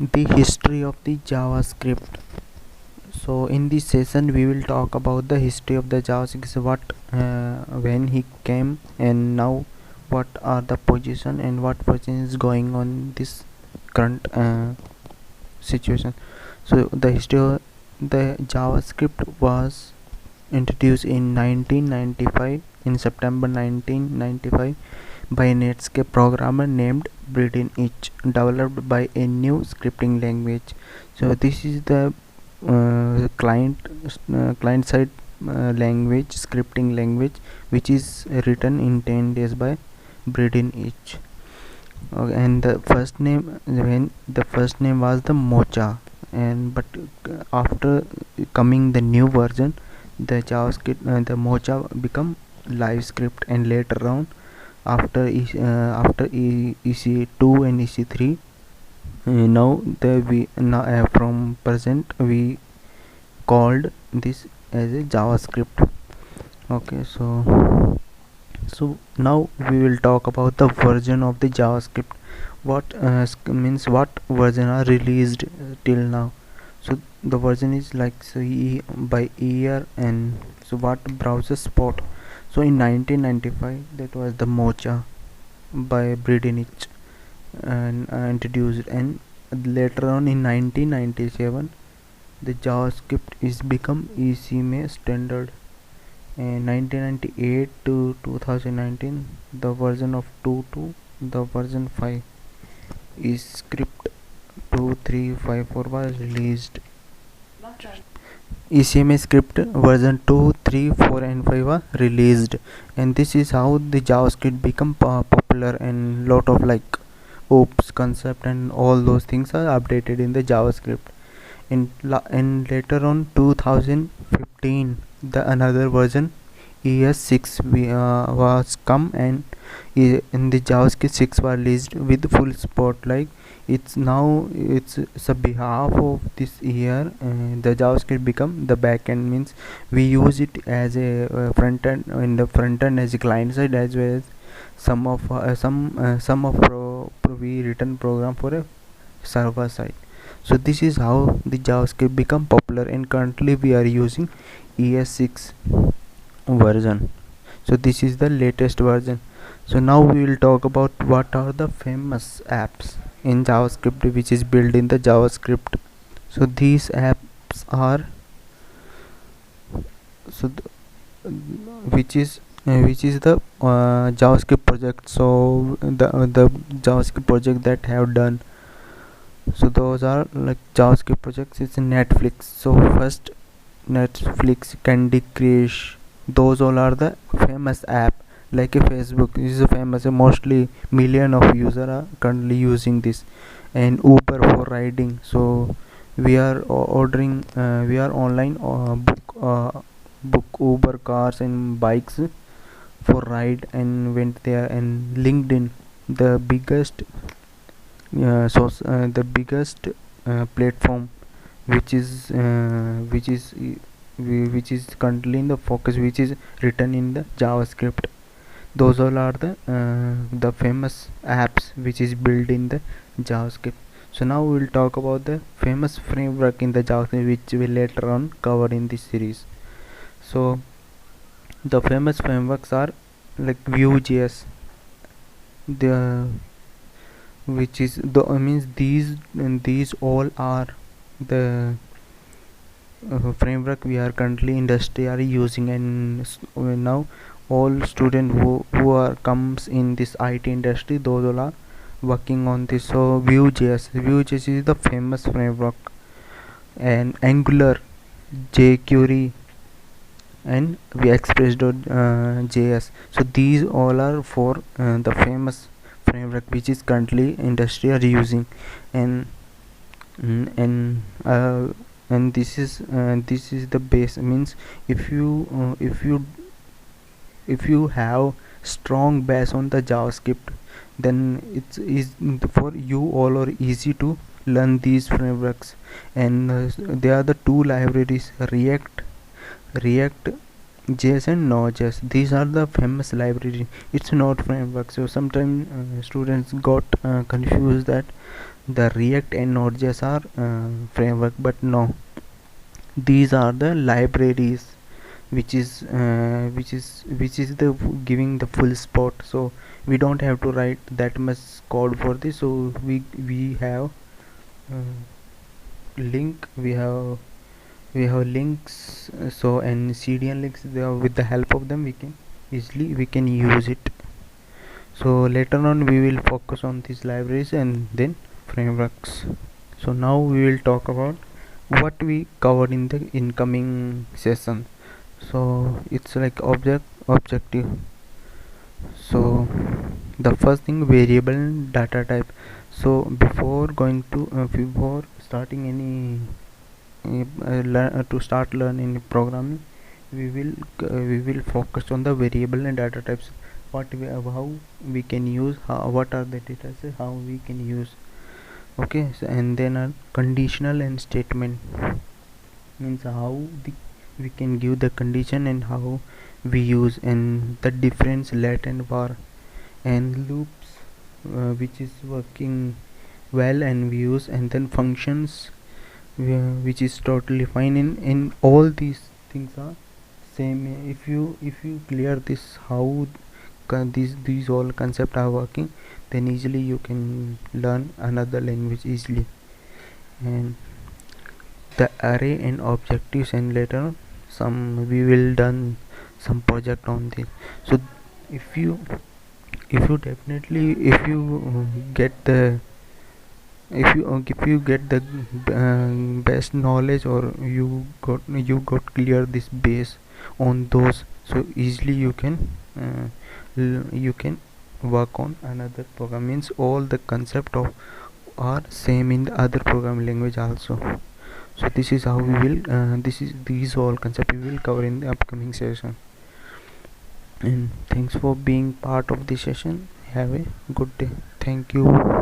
The history of the JavaScript. So in this session we will talk about the history of the JavaScript, what when he came and now what are the position and what version is going on this current situation. So the history of the JavaScript was introduced in 1995, in September 1995, by a Netscape programmer named Braden Itch, developed by a new scripting language. So this is the client side language, scripting language, which is written in 10 days by Braden Itch. Okay, and the first name was the Mocha, and but after coming the new version, the JavaScript, the Mocha become live script, and later on after EC2 and EC3, now from present we called this as a JavaScript. Okay, so now we will talk about the version of the JavaScript. What means what version are released till now. So the version is like, so by year, and so what browser support. So in 1995 that was the Mocha by Bredenich and introduced, and later on in 1997 the JavaScript is become ECMA standard. In 1998 to 2019 the version of 2 the version 5 is script 2354 was released. ECMA script version 2, 3, 4 and 5 are released, and this is how the JavaScript become popular, and lot of like oops concept and all those things are updated in the JavaScript. And later on 2015 the another version ES6 was come, and in the JavaScript 6 was released with full support. Like it's a behalf of this year, the JavaScript become the backend, means we use it as a front end, in the front end as a client side, as well as some of we written program for a server side. So this is how the JavaScript become popular, and currently we are using ES6 version. So this is the latest version. So now we will talk about what are the famous apps in JavaScript which is built in the JavaScript. So these apps are, so which is the JavaScript project. So the JavaScript project that have done, so those are like JavaScript projects. It's Netflix. So first Netflix, Candy Crush, those all are the famous app. Like a Facebook is a famous, mostly million of users are currently using this. And Uber for riding. So we are ordering, we are online book Uber cars and bikes for ride and went there. And LinkedIn, the biggest the biggest platform which is currently in the focus, which is written in the JavaScript. Those all are the famous apps which is built in the JavaScript. So now we will talk about the famous framework in the JavaScript, which will later on cover in this series. So the famous frameworks are like Vue.js, the which is the means these all are the framework we are currently industry are using. And now all student who are comes in this IT industry, those all are working on this. So Vue.js is the famous framework, and Angular, jQuery and VExpress.js. So these all are for the famous framework which is currently industry are using. And mm, and uh, and this is the base, means if you have strong base on the JavaScript, then it's is for you all or easy to learn these frameworks. And they are the two libraries, React JS and Node.js. These are the famous library. It's not framework. So sometimes students got confused that the React and Node.js are framework, but no, these are the libraries which is the giving the full spot. So we don't have to write that much code for this. So we have uh, link we have links, so and CDN links, with the help of them we can use it. So later on we will focus on these libraries and then frameworks. So now we will talk about what we covered in the incoming session. So it's like objective. So the first thing, variable and data type. So before starting any to start learning programming, we will focus on the variable and data types. How we can use, what are the data sets, how we can use. Okay, so, and then conditional and statement, means how we can give the condition and how we use, and the difference let and var, and loops, which is working well and we use, and then functions, which is totally fine. In all these things are same. If you clear this, how these all concepts are working, then easily you can learn another language easily. And the array and objectives, and later some we will done some project on this. So if you definitely, if you get the if you get the best knowledge, or you got clear this base on those, so easily you can you can work on another program, means all the concept of are same in the other programming language also. So this is how we will these all concept we will cover in the upcoming session. And thanks for being part of this session. Have a good day. Thank you.